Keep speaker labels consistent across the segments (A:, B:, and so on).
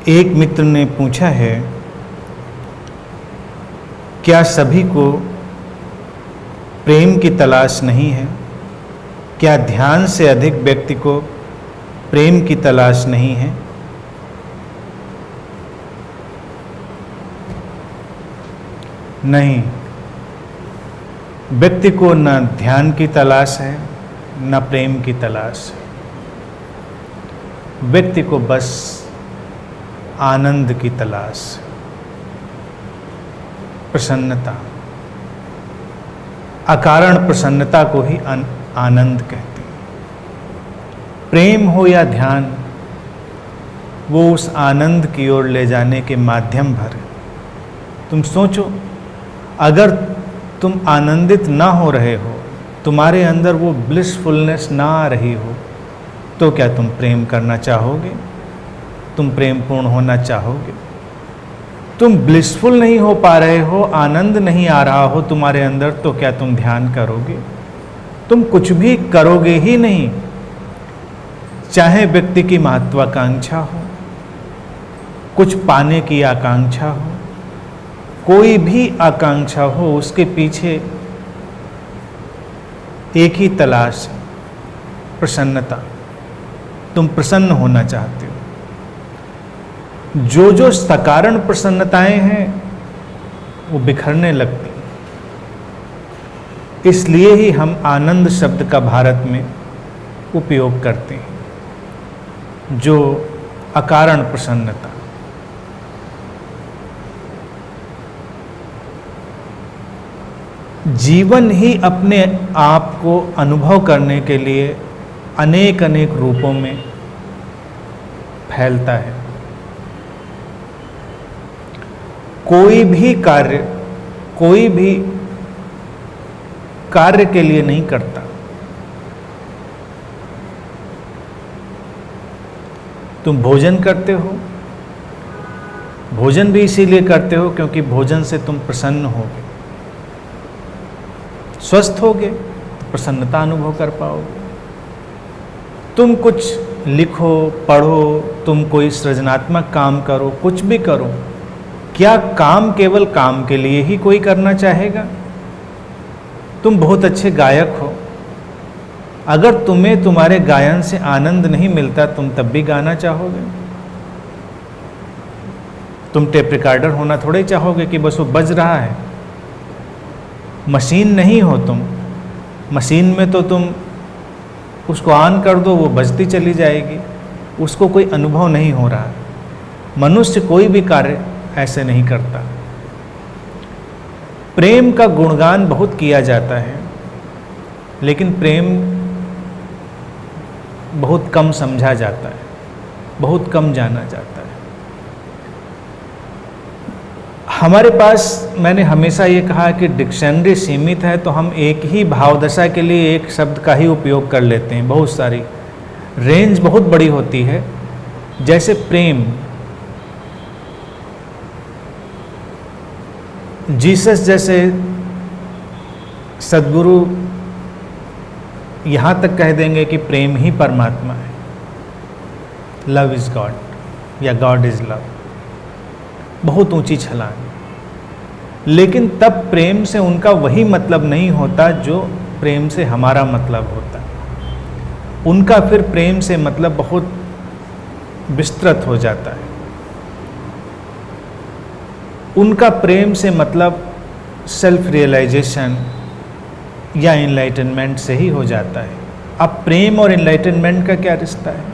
A: एक मित्र ने पूछा है, क्या सभी को प्रेम की तलाश नहीं है? क्या ध्यान से अधिक व्यक्ति को प्रेम की तलाश नहीं है? नहीं, व्यक्ति को न ध्यान की तलाश है न प्रेम की तलाश है। व्यक्ति को बस आनंद की तलाश, प्रसन्नता, अकारण प्रसन्नता को ही आनंद कहते हैं। प्रेम हो या ध्यान, वो उस आनंद की ओर ले जाने के माध्यम भर है। तुम सोचो, अगर तुम आनंदित ना हो रहे हो, तुम्हारे अंदर वो ब्लिसफुलनेस ना आ रही हो, तो क्या तुम प्रेम करना चाहोगे? तुम प्रेम पूर्ण होना चाहोगे? तुम ब्लिसफुल नहीं हो पा रहे हो, आनंद नहीं आ रहा हो तुम्हारे अंदर, तो क्या तुम ध्यान करोगे? तुम कुछ भी करोगे ही नहीं। चाहे व्यक्ति की महत्वाकांक्षा हो, कुछ पाने की आकांक्षा हो, कोई भी आकांक्षा हो, उसके पीछे एक ही तलाश है, प्रसन्नता। तुम प्रसन्न होना चाहते हो। जो जो सकारण प्रसन्नताएं हैं वो बिखरने लगती। इसलिए ही हम आनंद शब्द का भारत में उपयोग करते हैं। जो अकारण प्रसन्नता, जीवन ही अपने आप को अनुभव करने के लिए अनेक अनेक रूपों में फैलता है। कोई भी कार्य के लिए नहीं करता। तुम भोजन करते हो, भोजन भी इसीलिए करते हो क्योंकि भोजन से तुम प्रसन्न होगे, स्वस्थ होगे तो प्रसन्नता अनुभव कर पाओगे। तुम कुछ लिखो, पढ़ो, तुम कोई सृजनात्मक काम करो, कुछ भी करो, क्या काम केवल काम के लिए ही कोई करना चाहेगा? तुम बहुत अच्छे गायक हो, अगर तुम्हें तुम्हारे गायन से आनंद नहीं मिलता, तुम तब भी गाना चाहोगे? तुम टेप रिकॉर्डर होना थोड़े चाहोगे कि बस वो बज रहा है। मशीन नहीं हो तुम। मशीन में तो तुम उसको ऑन कर दो, वो बजती चली जाएगी, उसको कोई अनुभव नहीं हो रहा। मनुष्य कोई भी कार्य ऐसे नहीं करता। प्रेम का गुणगान बहुत किया जाता है, लेकिन प्रेम बहुत कम समझा जाता है, बहुत कम जाना जाता है। हमारे पास, मैंने हमेशा ये कहा कि डिक्शनरी सीमित है, तो हम एक ही भावदशा के लिए एक शब्द का ही उपयोग कर लेते हैं। बहुत सारी रेंज बहुत बड़ी होती है। जैसे प्रेम, जीसस जैसे सद्गुरु यहाँ तक कह देंगे कि प्रेम ही परमात्मा है, लव इज गॉड या गॉड इज लव। बहुत ऊंची छलांग। लेकिन तब प्रेम से उनका वही मतलब नहीं होता जो प्रेम से हमारा मतलब होता। उनका फिर प्रेम से मतलब बहुत विस्तृत हो जाता है। उनका प्रेम से मतलब सेल्फ रियलाइजेशन या इनलाइटनमेंट से ही हो जाता है। अब प्रेम और इनलाइटनमेंट का क्या रिश्ता है?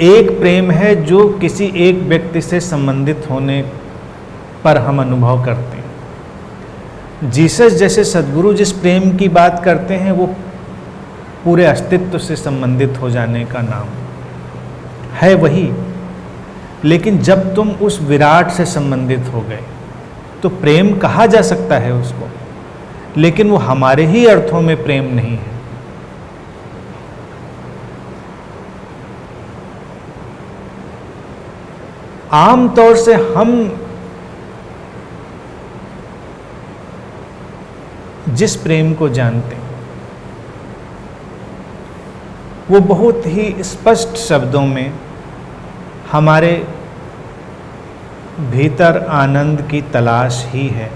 A: एक प्रेम है जो किसी एक व्यक्ति से संबंधित होने पर हम अनुभव करते हैं। जीसस जैसे सद्गुरु जिस प्रेम की बात करते हैं, वो पूरे अस्तित्व से संबंधित हो जाने का नाम है वही। लेकिन जब तुम उस विराट से संबंधित हो गए तो प्रेम कहा जा सकता है उसको, लेकिन वो हमारे ही अर्थों में प्रेम नहीं है। आमतौर से हम जिस प्रेम को जानते हैं वो बहुत ही स्पष्ट शब्दों में हमारे भीतर आनंद की तलाश ही है।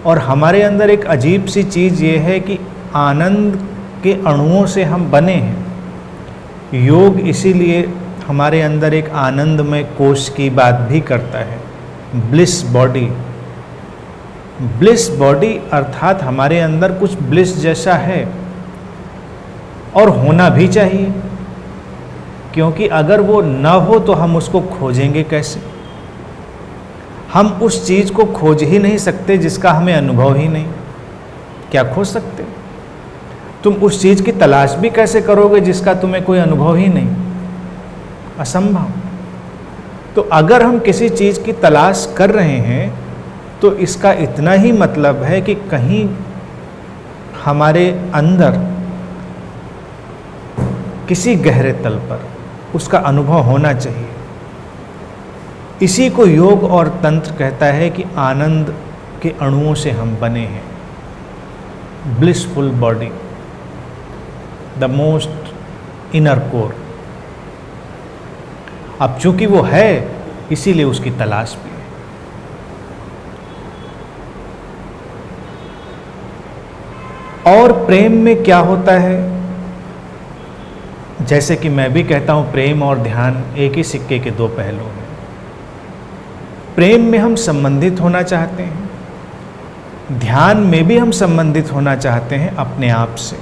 A: और हमारे अंदर एक अजीब सी चीज़ ये है कि आनंद के अणुओं से हम बने हैं। योग इसीलिए हमारे अंदर एक आनंदमय कोश की बात भी करता है, ब्लिस बॉडी। ब्लिस बॉडी अर्थात हमारे अंदर कुछ ब्लिस जैसा है और होना भी चाहिए, क्योंकि अगर वो न हो तो हम उसको खोजेंगे कैसे। हम उस चीज़ को खोज ही नहीं सकते जिसका हमें अनुभव ही नहीं। क्या खोज सकते? तुम उस चीज़ की तलाश भी कैसे करोगे जिसका तुम्हें कोई अनुभव ही नहीं? असंभव। तो अगर हम किसी चीज़ की तलाश कर रहे हैं तो इसका इतना ही मतलब है कि कहीं हमारे अंदर किसी गहरे तल पर उसका अनुभव होना चाहिए। इसी को योग और तंत्र कहता है कि आनंद के अणुओं से हम बने हैं। Blissful body, the most inner core. अब चूंकि वो है इसीलिए उसकी तलाश भी है। और प्रेम में क्या होता है? जैसे कि मैं भी कहता हूं, प्रेम और ध्यान एक ही सिक्के के दो पहलू हैं। प्रेम में हम संबंधित होना चाहते हैं, ध्यान में भी हम संबंधित होना चाहते हैं अपने आप से।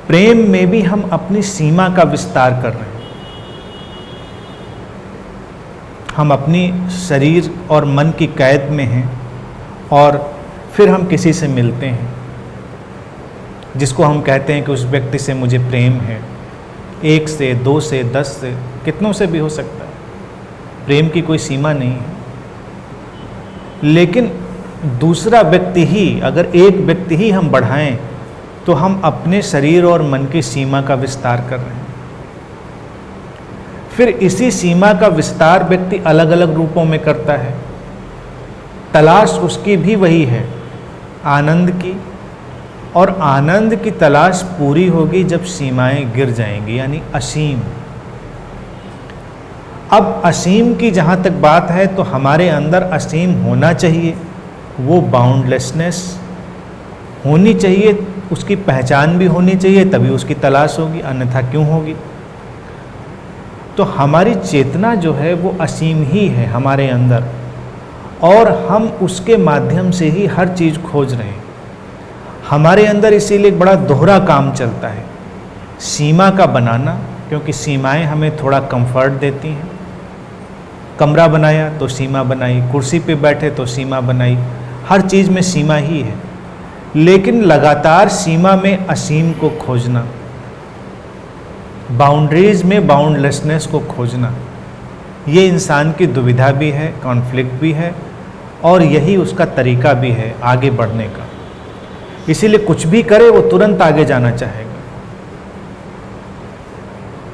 A: प्रेम में भी हम अपनी सीमा का विस्तार कर रहे हैं। हम अपनी शरीर और मन की कैद में हैं और फिर हम किसी से मिलते हैं जिसको हम कहते हैं कि उस व्यक्ति से मुझे प्रेम है। 1 से 2 से 10 से कितनों से भी हो सकता है। प्रेम की कोई सीमा नहीं है। लेकिन दूसरा व्यक्ति ही, अगर एक व्यक्ति ही हम बढ़ाएं तो हम अपने शरीर और मन की सीमा का विस्तार कर रहे हैं। फिर इसी सीमा का विस्तार व्यक्ति अलग अलग रूपों में करता है। तलाश उसकी भी वही है, आनंद की। और आनंद की तलाश पूरी होगी जब सीमाएं गिर जाएंगी, यानी असीम। अब असीम की जहाँ तक बात है तो हमारे अंदर असीम होना चाहिए, वो बाउंडलेसनेस होनी चाहिए, उसकी पहचान भी होनी चाहिए, तभी उसकी तलाश होगी, अन्यथा क्यों होगी। तो हमारी चेतना जो है वो असीम ही है हमारे अंदर, और हम उसके माध्यम से ही हर चीज़ खोज रहे हैं। हमारे अंदर इसीलिए एक बड़ा दोहरा काम चलता है, सीमा का बनाना, क्योंकि सीमाएं हमें थोड़ा कंफर्ट देती हैं। कमरा बनाया तो सीमा बनाई, कुर्सी पे बैठे तो सीमा बनाई, हर चीज़ में सीमा ही है। लेकिन लगातार सीमा में असीम को खोजना, बाउंड्रीज में बाउंडलेसनेस को खोजना, ये इंसान की दुविधा भी है, कॉन्फ्लिक्ट भी है, और यही उसका तरीका भी है आगे बढ़ने का। इसीलिए कुछ भी करे वो तुरंत आगे जाना चाहेगा।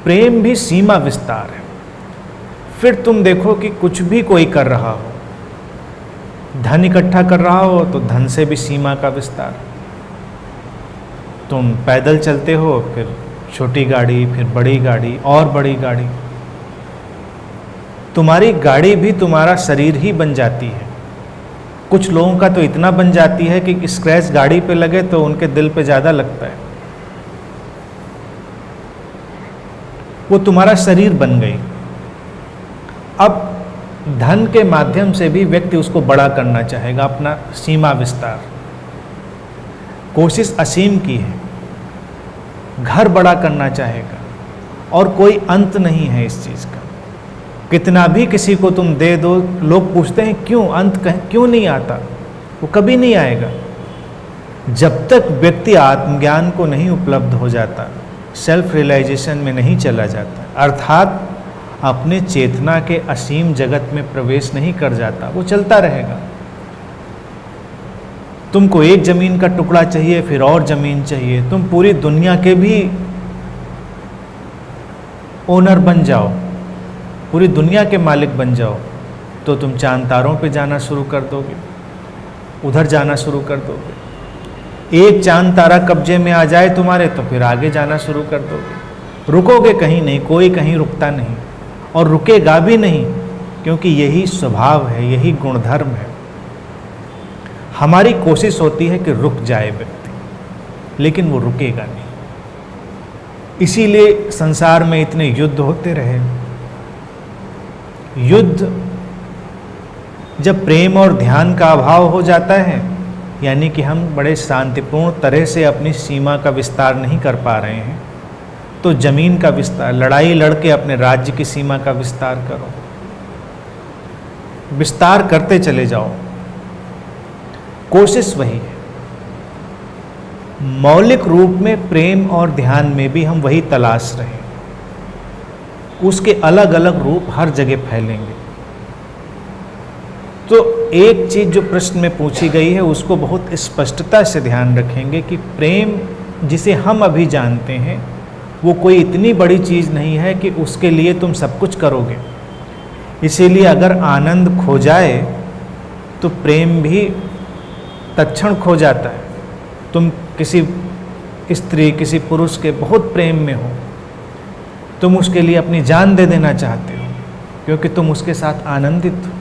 A: प्रेम भी सीमा विस्तार है। फिर तुम देखो कि कुछ भी कोई कर रहा हो, धन इकट्ठा कर रहा हो तो धन से भी सीमा का विस्तार। तुम पैदल चलते हो, फिर छोटी गाड़ी, फिर बड़ी गाड़ी और बड़ी गाड़ी। तुम्हारी गाड़ी भी तुम्हारा शरीर ही बन जाती है। कुछ लोगों का तो इतना बन जाती है कि स्क्रैच गाड़ी पे लगे तो उनके दिल पे ज़्यादा लगता है। वो तुम्हारा शरीर बन गई। अब धन के माध्यम से भी व्यक्ति उसको बड़ा करना चाहेगा, अपना सीमा विस्तार। कोशिश असीम की है, घर बड़ा करना चाहेगा, और कोई अंत नहीं है इस चीज़ का। कितना भी किसी को तुम दे दो, लोग पूछते हैं क्यों, अंत क्यों नहीं आता। वो कभी नहीं आएगा जब तक व्यक्ति आत्मज्ञान को नहीं उपलब्ध हो जाता, सेल्फ रियलाइजेशन में नहीं चला जाता, अर्थात अपने चेतना के असीम जगत में प्रवेश नहीं कर जाता। वो चलता रहेगा। तुमको एक ज़मीन का टुकड़ा चाहिए, फिर और ज़मीन चाहिए, तुम पूरी दुनिया के भी ओनर बन जाओ, पूरी दुनिया के मालिक बन जाओ, तो तुम चांद तारों पे जाना शुरू कर दोगे, उधर जाना शुरू कर दोगे। एक चांद तारा कब्जे में आ जाए तुम्हारे तो फिर आगे जाना शुरू कर दोगे। रुकोगे कहीं नहीं, कोई कहीं रुकता नहीं। और रुकेगा भी नहीं, क्योंकि यही स्वभाव है, यही गुणधर्म है। हमारी कोशिश होती है कि रुक जाए व्यक्ति, लेकिन वो रुकेगा नहीं। इसीलिए संसार में इतने युद्ध होते रहे। युद्ध जब प्रेम और ध्यान का अभाव हो जाता है, यानी कि हम बड़े शांतिपूर्ण तरह से अपनी सीमा का विस्तार नहीं कर पा रहे हैं, तो जमीन का विस्तार, लड़ाई लड़के अपने राज्य की सीमा का विस्तार करो, विस्तार करते चले जाओ। कोशिश वही है। मौलिक रूप में प्रेम और ध्यान में भी हम वही तलाश रहे, उसके अलग अलग रूप हर जगह फैलेंगे। तो एक चीज जो प्रश्न में पूछी गई है उसको बहुत स्पष्टता से ध्यान रखेंगे कि प्रेम जिसे हम अभी जानते हैं वो कोई इतनी बड़ी चीज नहीं है कि उसके लिए तुम सब कुछ करोगे। इसीलिए अगर आनंद खो जाए तो प्रेम भी तत्क्षण खो जाता है। तुम किसी स्त्री, किसी पुरुष के बहुत प्रेम में हो, तुम उसके लिए अपनी जान दे देना चाहते हो, क्योंकि तुम उसके साथ आनंदित हो।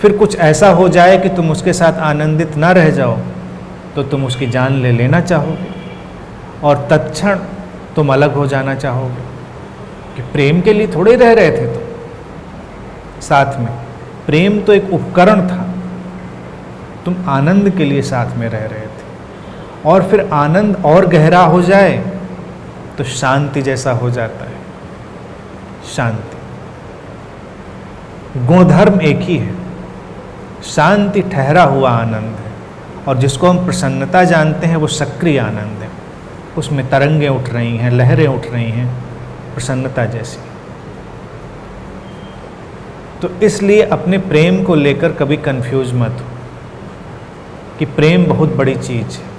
A: फिर कुछ ऐसा हो जाए कि तुम उसके साथ आनंदित ना रह जाओ, तो तुम उसकी जान ले लेना चाहोगे और तत्क्षण तुम अलग हो जाना चाहोगे, कि प्रेम के लिए थोड़े रह रहे थे तुम साथ में। प्रेम तो एक उपकरण था, तुम आनंद के लिए साथ में रह रहे थे। और फिर आनंद और गहरा हो जाए तो शांति जैसा हो जाता है। शांति गुणधर्म एक ही है, शांति ठहरा हुआ आनंद है। और जिसको हम प्रसन्नता जानते हैं वो सक्रिय आनंद है, उसमें तरंगें उठ रही हैं, लहरें उठ रही हैं, प्रसन्नता जैसी। तो इसलिए अपने प्रेम को लेकर कभी कंफ्यूज मत हो कि प्रेम बहुत बड़ी चीज है।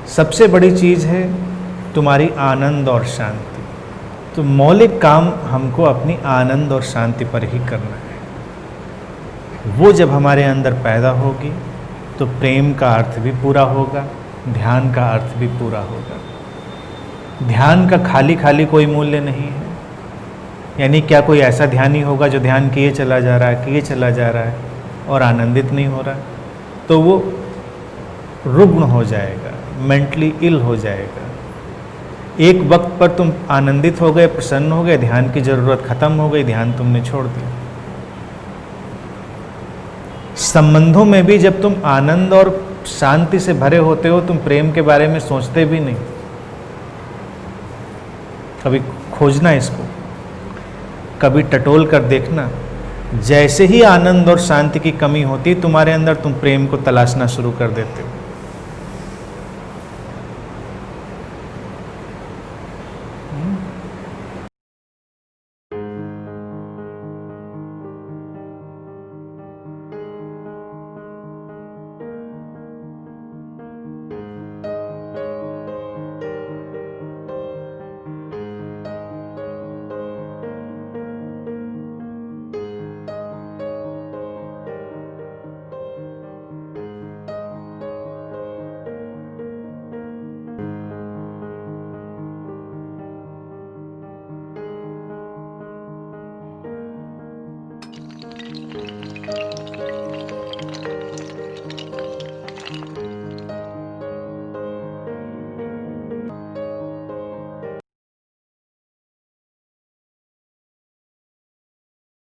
A: सबसे बड़ी चीज है तुम्हारी आनंद और शांति। तो मौलिक काम हमको अपनी आनंद और शांति पर ही करना है। वो जब हमारे अंदर पैदा होगी तो प्रेम का अर्थ भी पूरा होगा, ध्यान का अर्थ भी पूरा होगा। ध्यान का खाली खाली कोई मूल्य नहीं है। यानी क्या कोई ऐसा ध्यानी होगा जो ध्यान किए चला जा रहा है, किए चला जा रहा है और आनंदित नहीं हो रहा, तो वो रुग्ण हो जाएगा, मेंटली इल हो जाएगा। एक वक्त पर तुम आनंदित हो गए, प्रसन्न हो गए, ध्यान की जरूरत खत्म हो गई, ध्यान तुमने छोड़ दिया। संबंधों में भी जब तुम आनंद और शांति से भरे होते हो, तुम प्रेम के बारे में सोचते भी नहीं। कभी खोजना इसको, कभी टटोल कर देखना। जैसे ही आनंद और शांति की कमी होती है तुम्हारे अंदर, तुम प्रेम को तलाशना शुरू कर देते हो।